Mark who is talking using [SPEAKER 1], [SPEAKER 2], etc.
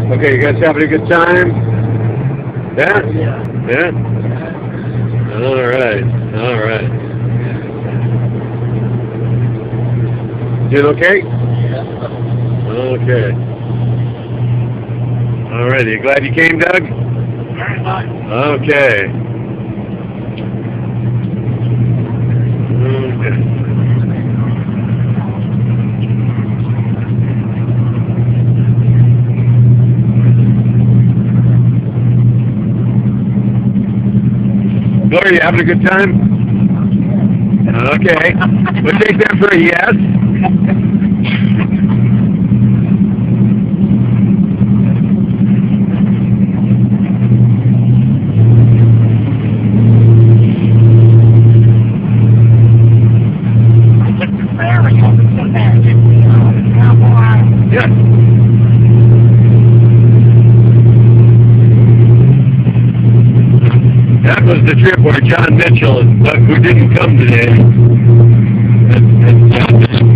[SPEAKER 1] Okay, you guys having a good time? Yeah? Yeah? Alright, alright. Doing okay? Okay. Alright, you glad you came, Doug?
[SPEAKER 2] Very much.
[SPEAKER 1] Okay. Gloria, you having a good time? Okay. We'll take that for a yes. Yes. That was the trip where John Mitchell, who didn't come today, and John